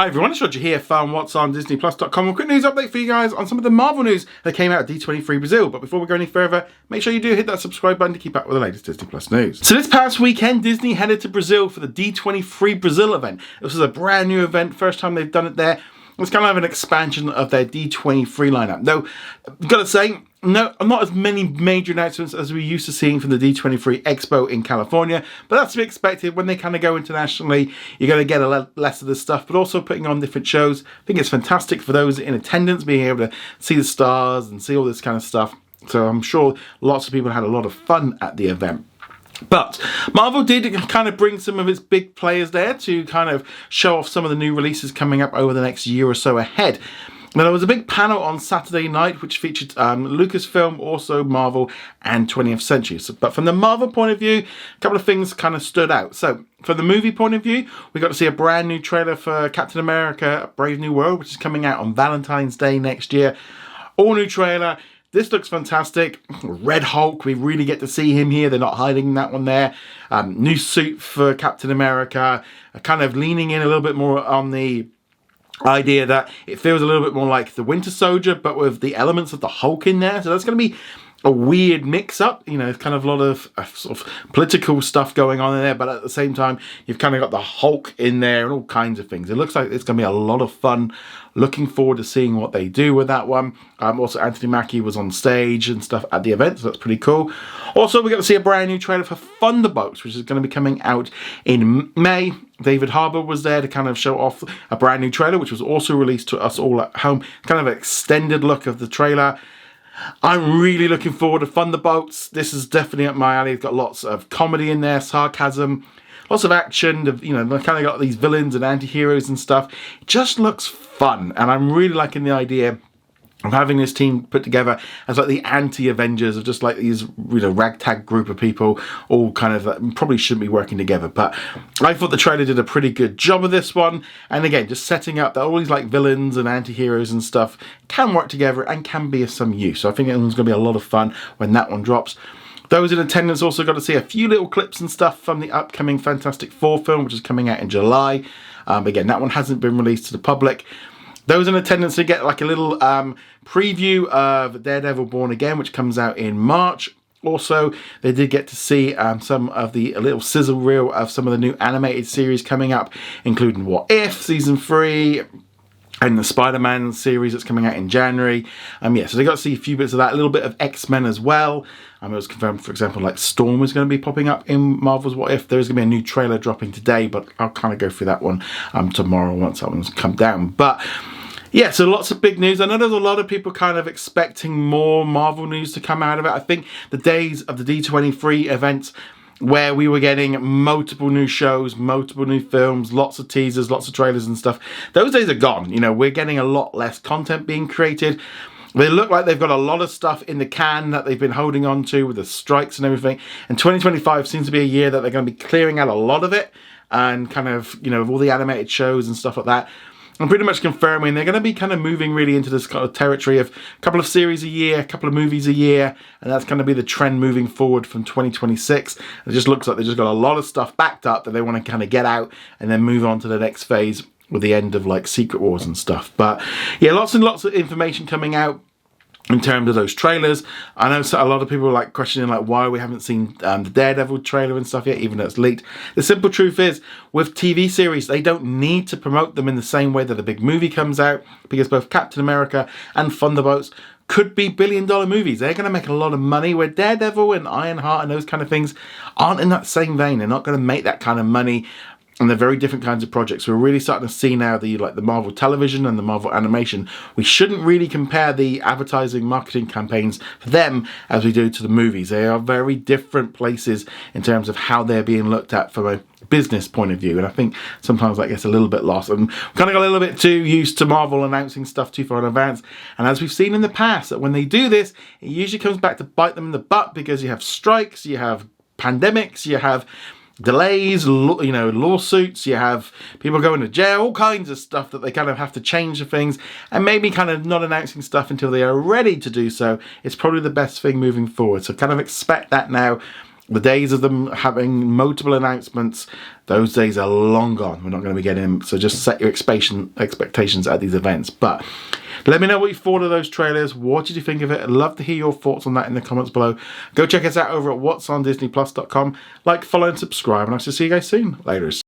Hi everyone, it's Roger here from What's on DisneyPlus.com. A quick news update for you guys on some of the Marvel news that came out at D23 Brazil. But before we go any further, make sure you do hit that subscribe button to keep up with the latest Disney Plus news. So this past weekend, Disney headed to Brazil for the D23 Brazil event. This was a brand new event, first time they've done it there. It's kind of an expansion of their D23 lineup. Though, I've got to say, no, not as many major announcements as we're used to seeing from the D23 Expo in California, but that's to be expected. When they kind of go internationally, you're going to get a lot less of this stuff, but also putting on different shows. I think it's fantastic for those in attendance, being able to see the stars and see all this kind of stuff. So I'm sure lots of people had a lot of fun at the event. But Marvel did kind of bring some of its big players there to kind of show off some of the new releases coming up over the next year or so ahead. Now, there was a big panel on Saturday night which featured Lucasfilm, also Marvel, and 20th Century. But from the Marvel point of view, a couple of things kind of stood out. So, from the movie point of view, we got to see a brand new trailer for Captain America: A Brave New World, which is coming out on Valentine's Day next year. All new trailer. This looks fantastic. Red Hulk, we really get to see him here. They're not hiding that one there. New suit for Captain America. Kind of leaning in a little bit more on the idea that it feels a little bit more like the Winter Soldier, but with the elements of the Hulk in there. So that's going to be a weird mix-up. You know, it's kind of a lot of sort of political stuff going on in there, but at the same time, you've kind of got the Hulk in there and all kinds of things. It looks like it's going to be a lot of fun. Looking forward to seeing what they do with that one. Also, Anthony Mackie was on stage and stuff at the event, so that's pretty cool. Also, we got to see a brand new trailer for Thunderbolts, which is going to be coming out in May. David Harbour was there to kind of show off a brand new trailer, which was also released to us all at home. Kind of an extended look of the trailer. I'm really looking forward to Thunderbolts. This is definitely up my alley. It's got lots of comedy in there, sarcasm, lots of action. You know, they've kind of got these villains and anti-heroes and stuff. It just looks fun, and I'm really liking the idea of having this team put together as like the anti-Avengers, of just like these, you know, ragtag group of people, all kind of probably shouldn't be working together. But I thought the trailer did a pretty good job of this one. And again, just setting up that all these like villains and anti-heroes and stuff can work together and can be of some use. So I think it's going to be a lot of fun when that one drops. Those in attendance also got to see a few little clips and stuff from the upcoming Fantastic Four film, which is coming out in July. Again, that one hasn't been released to the public. Those in attendance to get like a little preview of Daredevil Born Again, which comes out in March. Also, they did get to see some of the little sizzle reel of some of the new animated series coming up, including What If Season 3, and the Spider-Man series that's coming out in January. Yeah, so they got to see a few bits of that, a little bit of X-Men as well. It was confirmed, for example, like Storm is going to be popping up in Marvel's What If. There's going to be a new trailer dropping today, but I'll kind of go through that one tomorrow once that one's come down. But yeah, so lots of big news. I know there's a lot of people kind of expecting more Marvel news to come out of it. I think the days of the D23 events where we were getting multiple new shows, multiple new films, lots of teasers, lots of trailers and stuff, those days are gone. You know, we're getting a lot less content being created. They look like they've got a lot of stuff in the can that they've been holding on to with the strikes and everything. And 2025 seems to be a year that they're going to be clearing out a lot of it. And kind of, you know, with all the animated shows and stuff like that, I'm pretty much confirming they're going to be kind of moving really into this kind of territory of a couple of series a year, a couple of movies a year, and that's going to be the trend moving forward from 2026. It just looks like they've just got a lot of stuff backed up that they want to kind of get out and then move on to the next phase with the end of like Secret Wars and stuff. But yeah, lots and lots of information coming out in terms of those trailers. I know a lot of people are like questioning like why we haven't seen the Daredevil trailer and stuff yet, even though it's leaked. The simple truth is, with TV series, they don't need to promote them in the same way that a big movie comes out, because both Captain America and Thunderbolts could be billion-dollar movies. They're going to make a lot of money, where Daredevil and Ironheart and those kind of things aren't in that same vein. They're not going to make that kind of money. And they're very different kinds of projects. We're really starting to see now the Marvel television and the Marvel animation. We shouldn't really compare the advertising marketing campaigns for them as we do to the movies. They are very different places in terms of how they're being looked at from a business point of view. And I think sometimes that gets a little bit lost. And we kind of got a little bit too used to Marvel announcing stuff too far in advance. And as we've seen in the past, that when they do this, it usually comes back to bite them in the butt, because you have strikes, you have pandemics, you have delays, you know, lawsuits, you have people going to jail, all kinds of stuff that they kind of have to change the things, and maybe kind of not announcing stuff until they are ready to do so. It's probably the best thing moving forward. So kind of expect that now The days of them having multiple announcements, those days are long gone. We're not going to be getting them, so just set your expectations at these events. But let me know what you thought of those trailers. What did you think of it? I'd love to hear your thoughts on that in the comments below. Go check us out over at whatsondisneyplus.com. Like, follow, and subscribe, and I shall see you guys soon. Laters.